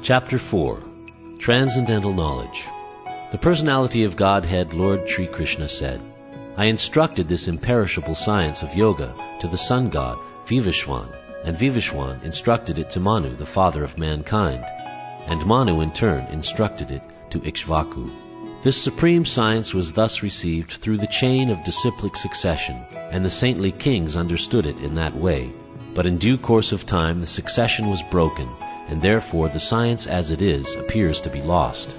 Chapter 4. Transcendental Knowledge. The personality of Godhead, Lord Sri Krishna, said, I instructed this imperishable science of yoga to the sun god, Vivishwan, and Vivishwan instructed it to Manu, the father of mankind, and Manu in turn instructed it to Ikshvaku. This supreme science was thus received through the chain of disciplic succession, and the saintly kings understood it in that way. But in due course of time the succession was broken, and therefore the science as it is appears to be lost.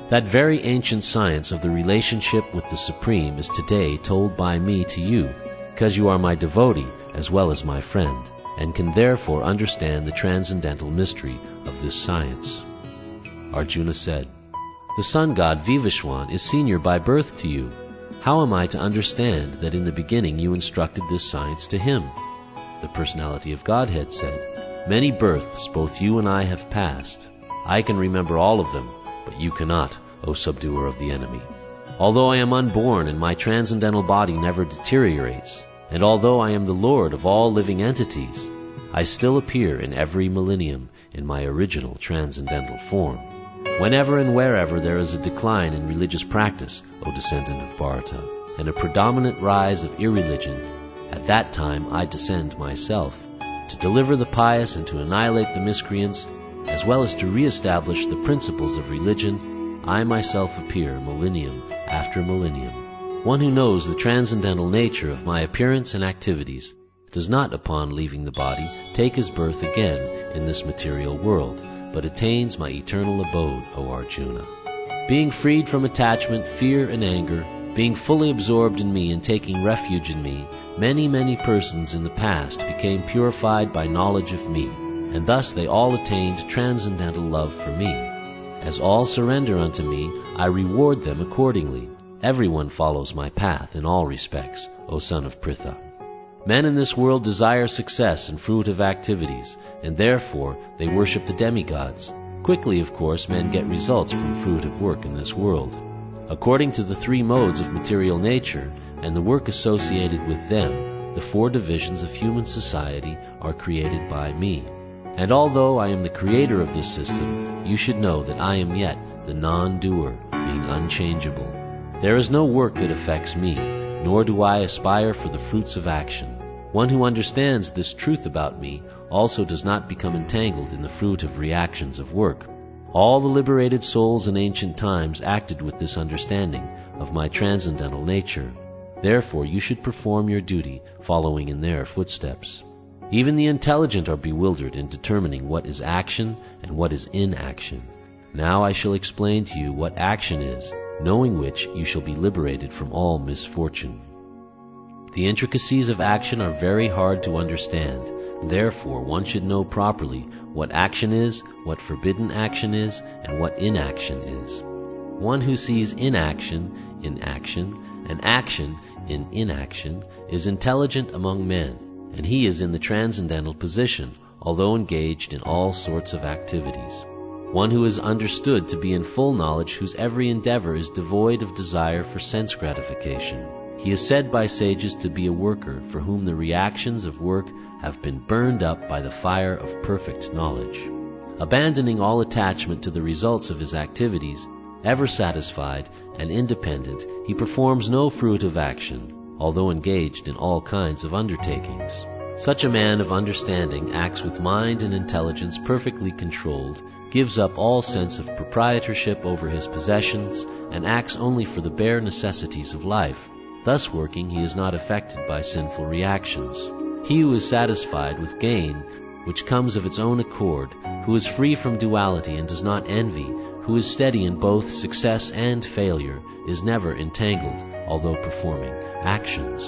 That very ancient science of the relationship with the Supreme is today told by me to you, because you are my devotee as well as my friend, and can therefore understand the transcendental mystery of this science. Arjuna said, The sun god Vivishwan is senior by birth to you. How am I to understand that in the beginning you instructed this science to him? The personality of Godhead said, Many births both you and I have passed. I can remember all of them, but you cannot, O subduer of the enemy. Although I am unborn and my transcendental body never deteriorates, and although I am the Lord of all living entities, I still appear in every millennium in my original transcendental form. Whenever and wherever there is a decline in religious practice, O descendant of Bharata, and a predominant rise of irreligion, at that time I descend myself, to deliver the pious and to annihilate the miscreants, as well as to re-establish the principles of religion. I myself appear millennium after millennium. One who knows the transcendental nature of my appearance and activities does not, upon leaving the body, take his birth again in this material world, but attains my eternal abode, O Arjuna. Being freed from attachment, fear, and anger, being fully absorbed in me and taking refuge in me, many persons in the past became purified by knowledge of me, and thus they all attained transcendental love for me. As all surrender unto me, I reward them accordingly. Everyone follows my path in all respects, O son of Pritha. Men in this world desire success and fruitive activities, and therefore they worship the demigods. Quickly, of course, men get results from fruitive work in this world. According to the three modes of material nature and the work associated with them, the four divisions of human society are created by me. And although I am the creator of this system, you should know that I am yet the non-doer, being unchangeable. There is no work that affects me, nor do I aspire for the fruits of action. One who understands this truth about me also does not become entangled in the fruit of reactions of work. All the liberated souls in ancient times acted with this understanding of my transcendental nature. Therefore you should perform your duty following in their footsteps. Even the intelligent are bewildered in determining what is action and what is inaction. Now I shall explain to you what action is, knowing which you shall be liberated from all misfortune. The intricacies of action are very hard to understand. Therefore one should know properly what action is, what forbidden action is, and what inaction is. One who sees inaction in action and action in inaction is intelligent among men, and he is in the transcendental position, although engaged in all sorts of activities. One who is understood to be in full knowledge, whose every endeavor is devoid of desire for sense gratification. He is said by sages to be a worker for whom the reactions of work have been burned up by the fire of perfect knowledge. Abandoning all attachment to the results of his activities, ever satisfied and independent, he performs no fruitive action, although engaged in all kinds of undertakings. Such a man of understanding acts with mind and intelligence perfectly controlled, gives up all sense of proprietorship over his possessions, and acts only for the bare necessities of life. Thus working, he is not affected by sinful reactions. He who is satisfied with gain, which comes of its own accord, who is free from duality and does not envy, who is steady in both success and failure, is never entangled, although performing actions.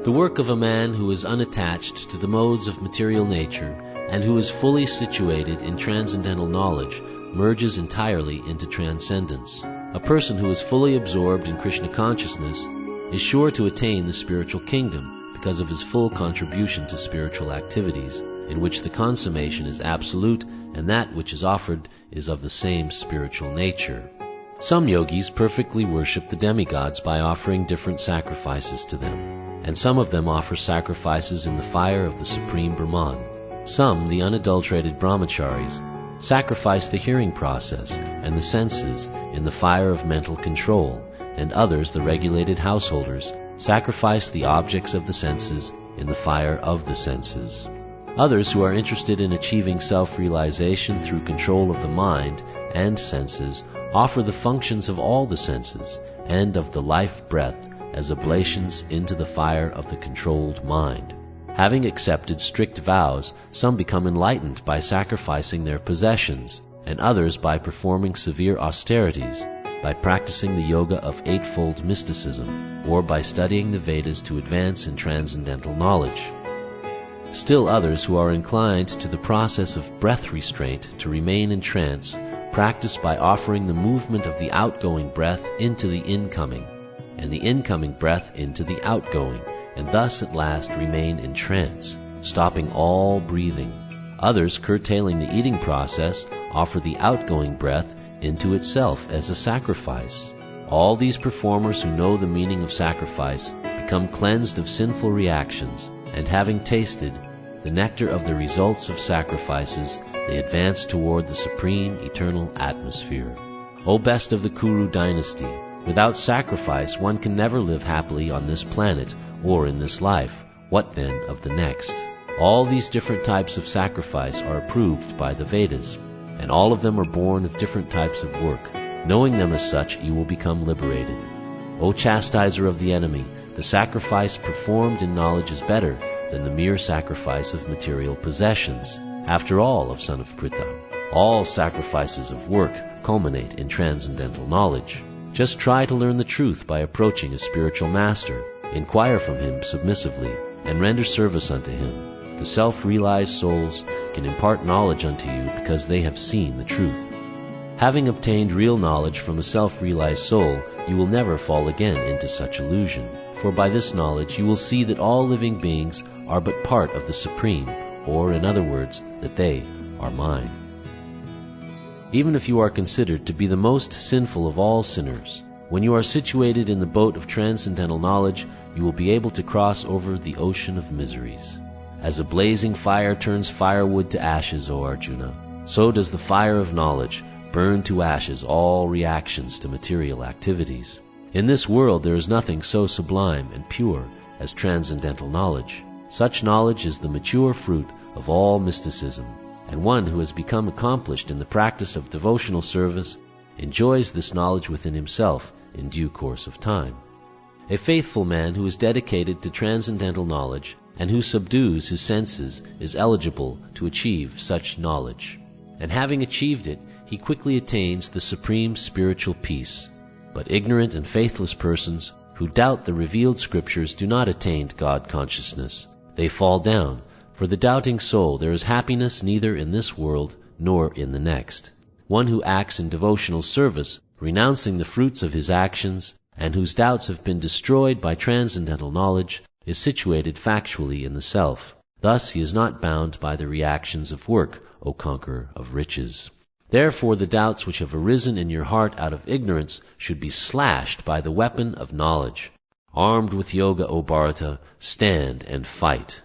The work of a man who is unattached to the modes of material nature and who is fully situated in transcendental knowledge merges entirely into transcendence. A person who is fully absorbed in Krishna consciousness is sure to attain the spiritual kingdom because of his full contribution to spiritual activities, in which the consummation is absolute and that which is offered is of the same spiritual nature. Some yogis perfectly worship the demigods by offering different sacrifices to them, and some of them offer sacrifices in the fire of the Supreme Brahman. Some, the unadulterated brahmacharis, sacrifice the hearing process and the senses in the fire of mental control, and others, the regulated householders, sacrifice the objects of the senses in the fire of the senses. Others who are interested in achieving self-realization through control of the mind and senses offer the functions of all the senses and of the life breath as oblations into the fire of the controlled mind. Having accepted strict vows, some become enlightened by sacrificing their possessions, and others by performing severe austerities, by practicing the yoga of eightfold mysticism, or by studying the Vedas to advance in transcendental knowledge. Still others who are inclined to the process of breath restraint to remain in trance practice by offering the movement of the outgoing breath into the incoming, and the incoming breath into the outgoing, and thus at last remain in trance, stopping all breathing. Others, curtailing the eating process, offer the outgoing breath into itself as a sacrifice. All these performers who know the meaning of sacrifice become cleansed of sinful reactions, and having tasted the nectar of the results of sacrifices, they advance toward the supreme eternal atmosphere. O best of the Kuru dynasty, without sacrifice one can never live happily on this planet or in this life. What then of the next? All these different types of sacrifice are approved by the Vedas, and all of them are born of different types of work. Knowing them as such, you will become liberated. O chastiser of the enemy, the sacrifice performed in knowledge is better than the mere sacrifice of material possessions. After all, of son of Pritha, all sacrifices of work culminate in transcendental knowledge. Just try to learn the truth by approaching a spiritual master. Inquire from him submissively, and render service unto him. The self-realized souls can impart knowledge unto you because they have seen the truth. Having obtained real knowledge from a self-realized soul, you will never fall again into such illusion. For by this knowledge you will see that all living beings are but part of the Supreme, or in other words, that they are mine. Even if you are considered to be the most sinful of all sinners, when you are situated in the boat of transcendental knowledge, you will be able to cross over the ocean of miseries. As a blazing fire turns firewood to ashes, O Arjuna, so does the fire of knowledge burn to ashes all reactions to material activities. In this world there is nothing so sublime and pure as transcendental knowledge. Such knowledge is the mature fruit of all mysticism, and one who has become accomplished in the practice of devotional service enjoys this knowledge within himself in due course of time. A faithful man who is dedicated to transcendental knowledge and who subdues his senses is eligible to achieve such knowledge. And having achieved it, he quickly attains the supreme spiritual peace. But ignorant and faithless persons who doubt the revealed scriptures do not attain God consciousness. They fall down. For the doubting soul there is happiness neither in this world nor in the next. One who acts in devotional service, renouncing the fruits of his actions, and whose doubts have been destroyed by transcendental knowledge, is situated factually in the self. Thus he is not bound by the reactions of work, O conqueror of riches. Therefore the doubts which have arisen in your heart out of ignorance should be slashed by the weapon of knowledge. Armed with yoga, O Bharata, stand and fight.